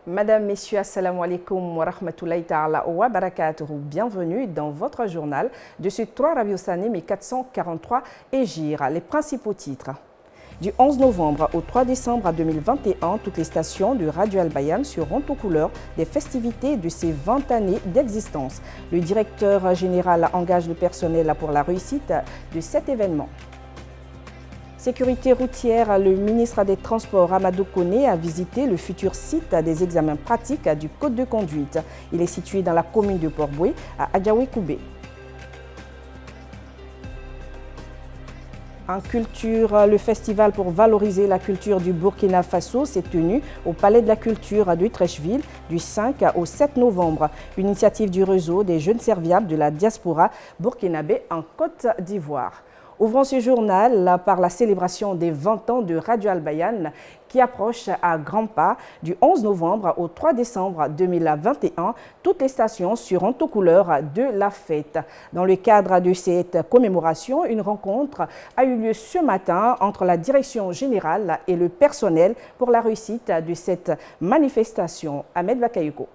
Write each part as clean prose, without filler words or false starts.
Madame, Messieurs, assalamu alaikum wa rahmatullahi ta'ala wa barakatuhu. Bienvenue dans votre journal de ce 3 Rabiul Thani 1443 Hégire. Les principaux titres. Du 11 novembre au 3 décembre 2021, toutes les stations de Radio Al Bayan seront aux couleurs des festivités de ces 20 années d'existence. Le directeur général engage le personnel pour la réussite de cet événement. Sécurité routière, le ministre des Transports Amadou Koné a visité le futur site des examens pratiques du Code de conduite. Il est situé dans la commune de Port-Boué, à Adjaoué-Koubé. En culture, le festival pour valoriser la culture du Burkina Faso s'est tenu au Palais de la Culture de Treichville du 5 au 7 novembre. Une initiative du réseau des jeunes serviables de la diaspora burkinabé en Côte d'Ivoire. Ouvrons ce journal par la célébration des 20 ans de Radio Al Bayan qui approche à grands pas. Du 11 novembre au 3 décembre 2021, toutes les stations seront aux couleurs de la fête. Dans le cadre de cette commémoration, une rencontre a eu lieu ce matin entre la direction générale et le personnel pour la réussite de cette manifestation. Ahmed Bakayoko.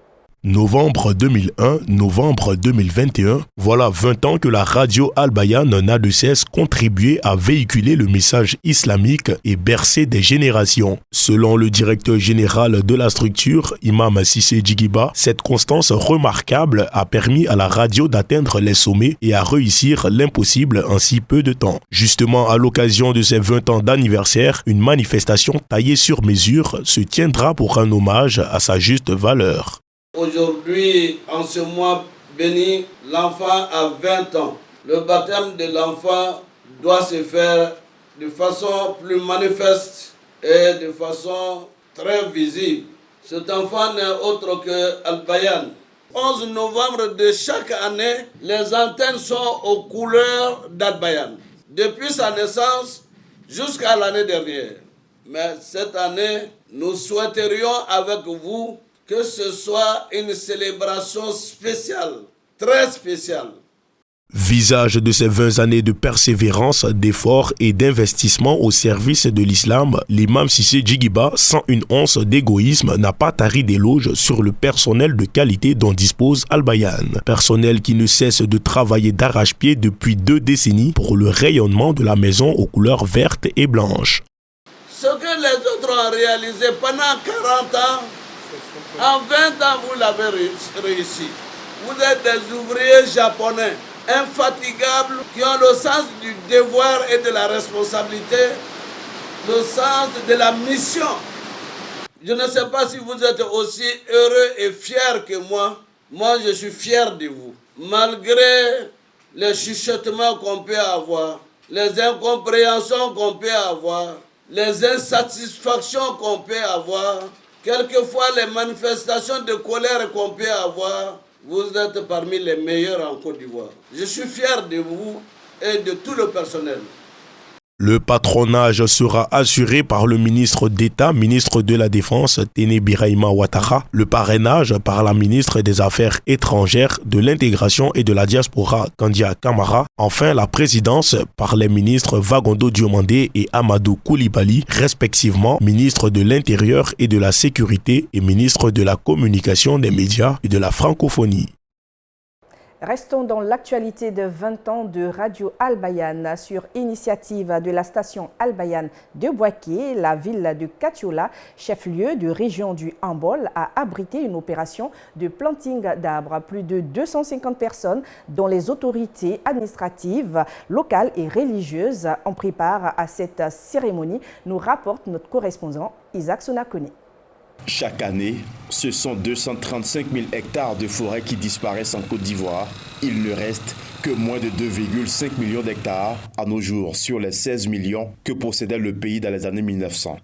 Novembre 2001, novembre 2021, voilà 20 ans que la radio Al Bayan n'a de cesse contribué à véhiculer le message islamique et bercer des générations. Selon le directeur général de la structure, Imam Cissé Djigiba, cette constance remarquable a permis à la radio d'atteindre les sommets et à réussir l'impossible en si peu de temps. Justement, à l'occasion de ces 20 ans d'anniversaire, une manifestation taillée sur mesure se tiendra pour un hommage à sa juste valeur. Aujourd'hui, en ce mois béni, l'enfant a 20 ans. Le baptême de l'enfant doit se faire de façon plus manifeste et de façon très visible. Cet enfant n'est autre que Al Bayan. 11 novembre de chaque année, les antennes sont aux couleurs d'Al Bayan. Depuis sa naissance jusqu'à l'année dernière. Mais cette année, nous souhaiterions avec vous que ce soit une célébration spéciale, très spéciale. Visage de ces 20 années de persévérance, d'efforts et d'investissement au service de l'islam, l'imam Cissé Djigiba, sans une once d'égoïsme, n'a pas tari d'éloges sur le personnel de qualité dont dispose Al Bayan. Personnel qui ne cesse de travailler d'arrache-pied depuis 2 décennies pour le rayonnement de la maison aux couleurs vertes et blanches. Ce que les autres ont réalisé pendant 40 ans, en 20 ans, vous l'avez réussi. Vous êtes des ouvriers japonais, infatigables, qui ont le sens du devoir et de la responsabilité, le sens de la mission. Je ne sais pas si vous êtes aussi heureux et fiers que moi. Moi, je suis fier de vous. Malgré les chuchotements qu'on peut avoir, les incompréhensions qu'on peut avoir, les insatisfactions qu'on peut avoir, quelquefois les manifestations de colère qu'on peut avoir, vous êtes parmi les meilleurs en Côte d'Ivoire. Je suis fier de vous et de tout le personnel. Le patronage sera assuré par le ministre d'État, ministre de la Défense, Téné Birahima Ouattara, le parrainage par la ministre des Affaires étrangères, de l'intégration et de la diaspora, Kandia Kamara, enfin la présidence par les ministres Vagondo Diomandé et Amadou Koulibaly, respectivement ministre de l'Intérieur et de la Sécurité et ministre de la Communication, des médias et de la francophonie. Restons dans l'actualité de 20 ans de Radio Al Bayan. Sur initiative de la station Al Bayan de Bouaké, la ville de Katiola, chef-lieu de région du Hambol, a abrité une opération de planting d'arbres. Plus de 250 personnes, dont les autorités administratives, locales et religieuses, ont pris part à cette cérémonie, nous rapporte notre correspondant Isaac Sonakone. Chaque année, ce sont 235 000 hectares de forêt qui disparaissent en Côte d'Ivoire. Il ne reste que moins de 2,5 millions d'hectares à nos jours sur les 16 millions que possédait le pays dans les années 1900.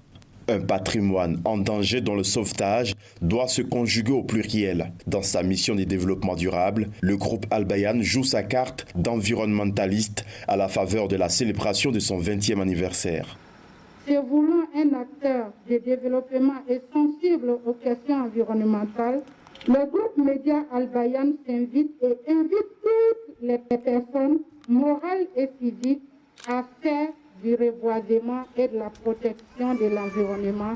Un patrimoine en danger dont le sauvetage doit se conjuguer au pluriel. Dans sa mission de développement durable, le groupe Al Bayan joue sa carte d'environnementaliste à la faveur de la célébration de son 20e anniversaire. Se voulant un acteur de développement et sensible aux questions environnementales, le groupe média Al Bayan s'invite et invite toutes les personnes morales et civiques à faire du reboisement et de la protection de l'environnement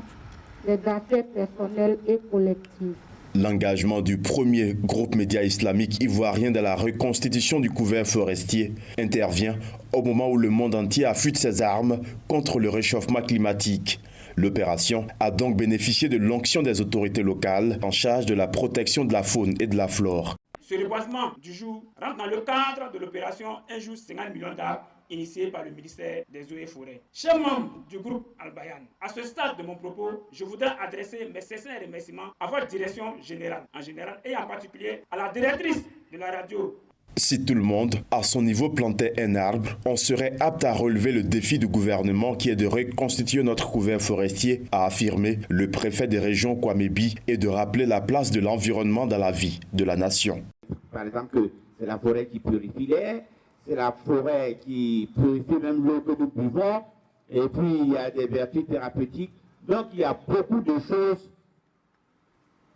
des affaires personnelles et collectives. L'engagement du premier groupe média islamique ivoirien dans la reconstitution du couvert forestier intervient au moment où le monde entier affûte ses armes contre le réchauffement climatique. L'opération a donc bénéficié de l'onction des autorités locales en charge de la protection de la faune et de la flore. Ce reboisement du jour rentre dans le cadre de l'opération Un jour 50 millions d'arbres initiée par le ministère des Eaux et Forêts. Chers membres du groupe Al-Bayan, à ce stade de mon propos, je voudrais adresser mes sincères remerciements à votre direction générale, en général, et en particulier à la directrice de la radio. Si tout le monde, à son niveau, plantait un arbre, on serait apte à relever le défi du gouvernement qui est de reconstituer notre couvert forestier, a affirmé le préfet des régions Kwamebi, et de rappeler la place de l'environnement dans la vie de la nation. Par exemple, c'est la forêt qui purifie l'air, c'est la forêt qui purifie même l'eau que nous buvons, et puis il y a des vertus thérapeutiques. Donc il y a beaucoup de choses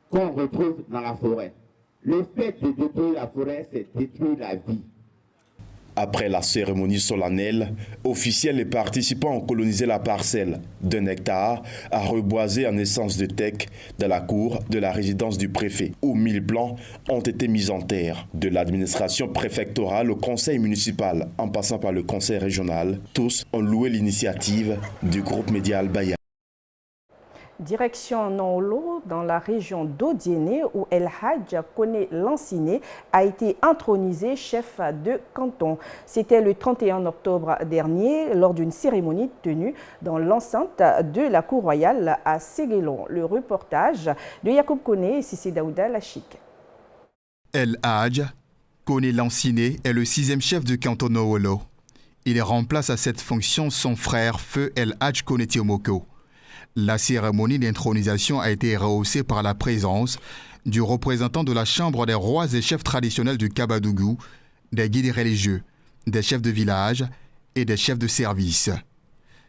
qu'on retrouve dans la forêt. Le fait de détruire la forêt, c'est détruire la vie. Après la cérémonie solennelle, officiels et participants ont colonisé la parcelle d'1 hectare à reboiser en essence de teck dans la cour de la résidence du préfet, où 1000 plants ont été mis en terre. De l'administration préfectorale au conseil municipal, en passant par le conseil régional, tous ont loué l'initiative du groupe média Al-Bayan. Direction Nolo, dans la région d'Odiéné, où El Hadj Koné Lanciné a été intronisé chef de canton. C'était le 31 octobre dernier, lors d'une cérémonie tenue dans l'enceinte de la cour royale à Séguélon. Le reportage de Yacoub Koné et Sissi Daouda Lachik. El Hadj Koné Lanciné est le 6e chef de canton Nolo. Il remplace à cette fonction son frère Feu El Hadj Koné Tiomoko. La cérémonie d'intronisation a été rehaussée par la présence du représentant de la Chambre des rois et chefs traditionnels du Kabadougou, des guides religieux, des chefs de village et des chefs de service.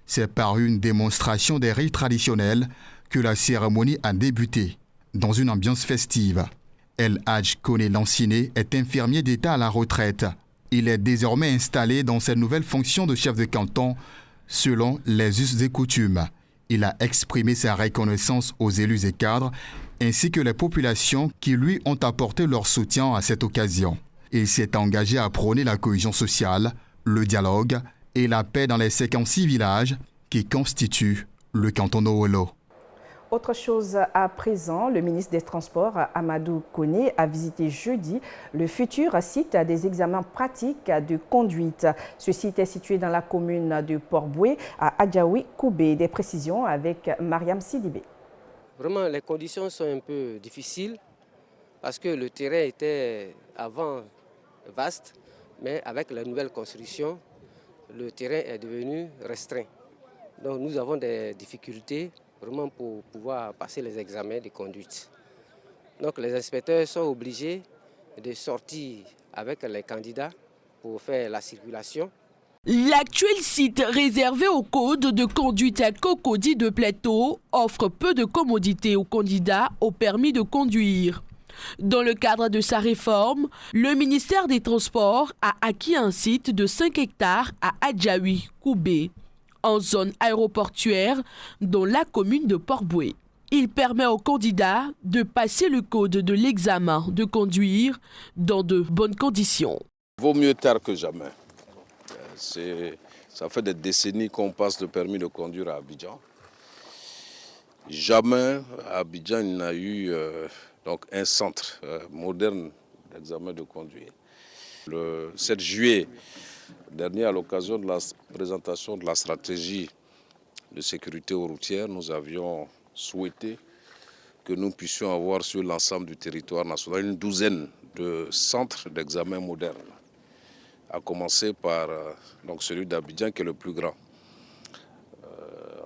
C'est par une démonstration des rites traditionnels que la cérémonie a débuté, dans une ambiance festive. El Hadj Koné Lanciné est infirmier d'État à la retraite. Il est désormais installé dans ses nouvelles fonctions de chef de canton selon les us et coutumes. Il a exprimé sa reconnaissance aux élus et cadres, ainsi que les populations qui lui ont apporté leur soutien à cette occasion. Il s'est engagé à prôner la cohésion sociale, le dialogue et la paix dans les 56 villages qui constituent le canton Nolo. Autre chose à présent, le ministre des Transports, Amadou Koné, a visité jeudi le futur site des examens pratiques de conduite. Ce site est situé dans la commune de Port-Boué, à Adjaoui-Koubé. Des précisions avec Mariam Sidibé. Vraiment, les conditions sont un peu difficiles parce que le terrain était avant vaste, mais avec la nouvelle construction, le terrain est devenu restreint. Donc nous avons des difficultés vraiment pour pouvoir passer les examens de conduite. Donc les inspecteurs sont obligés de sortir avec les candidats pour faire la circulation. L'actuel site réservé au code de conduite à Cocody de Plateau offre peu de commodités aux candidats au permis de conduire. Dans le cadre de sa réforme, le ministère des Transports a acquis un site de 5 hectares à Adjaoui-Koubé, en zone aéroportuaire dans la commune de Port-Boué. Il permet aux candidats de passer le code de l'examen de conduire dans de bonnes conditions. Vaut mieux tard que jamais. Ça fait des décennies qu'on passe le permis de conduire à Abidjan. Jamais à Abidjan il n'y a eu donc un centre moderne d'examen de conduire. Le 7 juillet dernier, à l'occasion de la présentation de la stratégie de sécurité routière, nous avions souhaité que nous puissions avoir sur l'ensemble du territoire national une douzaine de centres d'examen modernes, à commencer par donc celui d'Abidjan qui est le plus grand.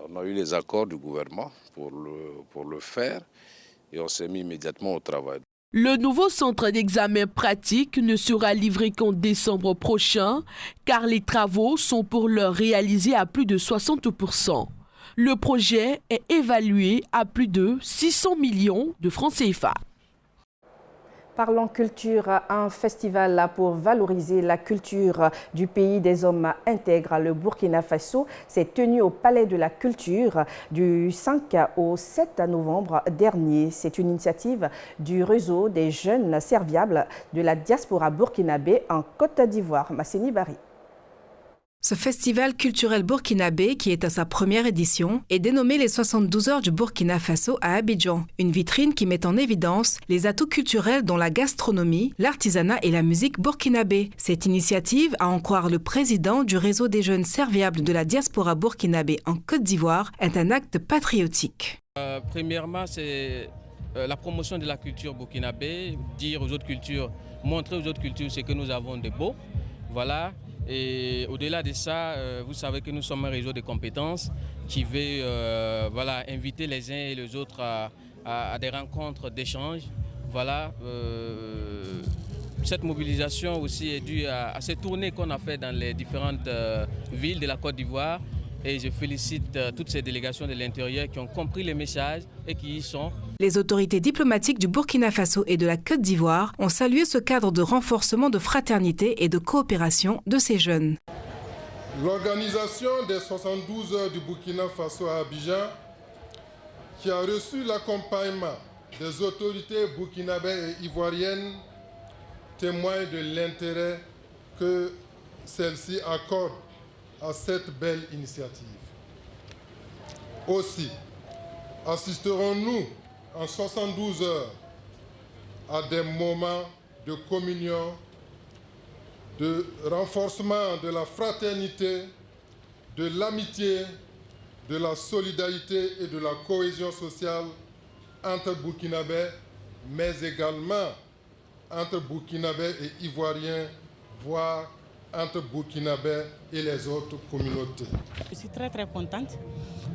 On a eu les accords du gouvernement pour le faire et on s'est mis immédiatement au travail. Le nouveau centre d'examen pratique ne sera livré qu'en décembre prochain, car les travaux sont pour l'heure réalisés à plus de 60%. Le projet est évalué à plus de 600 millions de francs CFA. Parlons culture, un festival pour valoriser la culture du pays des hommes intègres, le Burkina Faso, s'est tenu au Palais de la Culture du 5 au 7 novembre dernier. C'est une initiative du réseau des jeunes serviables de la diaspora burkinabé en Côte d'Ivoire. Masseni Bari. Ce festival culturel burkinabé, qui est à sa première édition, est dénommé les 72 heures du Burkina Faso à Abidjan. Une vitrine qui met en évidence les atouts culturels dont la gastronomie, l'artisanat et la musique burkinabé. Cette initiative, à en croire le président du réseau des jeunes serviables de la diaspora burkinabé en Côte d'Ivoire, est un acte patriotique. Premièrement, c'est la promotion de la culture burkinabé, dire aux autres cultures, montrer aux autres cultures ce que nous avons de beau. Voilà. Et au-delà de ça, vous savez que nous sommes un réseau de compétences qui veut inviter les uns et les autres à des rencontres d'échange. Voilà, cette mobilisation aussi est due à ces tournées qu'on a fait dans les différentes villes de la Côte d'Ivoire. Et je félicite toutes ces délégations de l'intérieur qui ont compris les messages et qui y sont. Les autorités diplomatiques du Burkina Faso et de la Côte d'Ivoire ont salué ce cadre de renforcement de fraternité et de coopération de ces jeunes. L'organisation des 72 heures du Burkina Faso à Abidjan, qui a reçu l'accompagnement des autorités burkinabées et ivoiriennes, témoigne de l'intérêt que celles-ci accordent à cette belle initiative. Aussi, assisterons-nous en 72 heures à des moments de communion, de renforcement de la fraternité, de l'amitié, de la solidarité et de la cohésion sociale entre Burkinabés, mais également entre Burkinabés et Ivoiriens, voire entre Burkinabés et les autres communautés. Je suis très contente.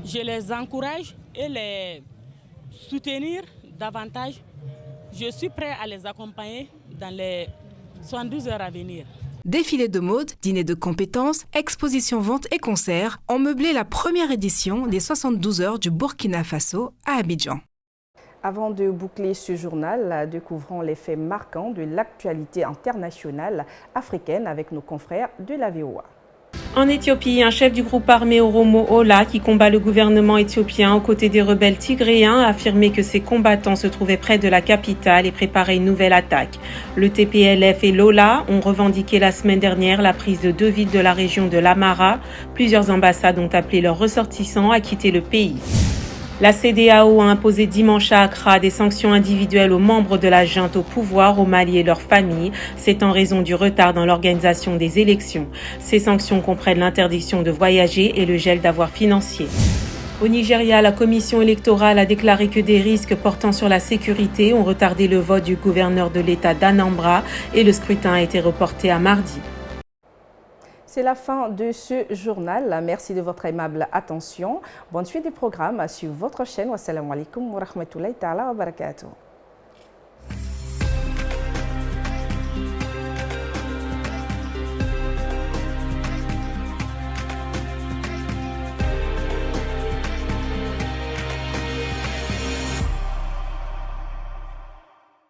Je les encourage et les soutenir davantage. Je suis prêt à les accompagner dans les 72 heures à venir. Défilé de mode, dîner de compétences, expositions, ventes et concerts ont meublé la première édition des 72 heures du Burkina Faso à Abidjan. Avant de boucler ce journal, découvrons les faits marquants de l'actualité internationale africaine avec nos confrères de la VOA. En Éthiopie, un chef du groupe armé Oromo Ola qui combat le gouvernement éthiopien aux côtés des rebelles tigréens a affirmé que ses combattants se trouvaient près de la capitale et préparaient une nouvelle attaque. Le TPLF et l'Ola ont revendiqué la semaine dernière la prise de 2 villes de la région de l'Amara. Plusieurs ambassades ont appelé leurs ressortissants à quitter le pays. La CEDEAO a imposé dimanche à Accra des sanctions individuelles aux membres de la junte au pouvoir, au Mali et leurs familles. C'est en raison du retard dans l'organisation des élections. Ces sanctions comprennent l'interdiction de voyager et le gel d'avoirs financiers. Au Nigeria, la commission électorale a déclaré que des risques portant sur la sécurité ont retardé le vote du gouverneur de l'État d'Anambra et le scrutin a été reporté à mardi. C'est la fin de ce journal. Merci de votre aimable attention. Bonne suite des programmes sur votre chaîne. Wassalamu alaikum wa rahmatullahi ta'ala wa barakatuh.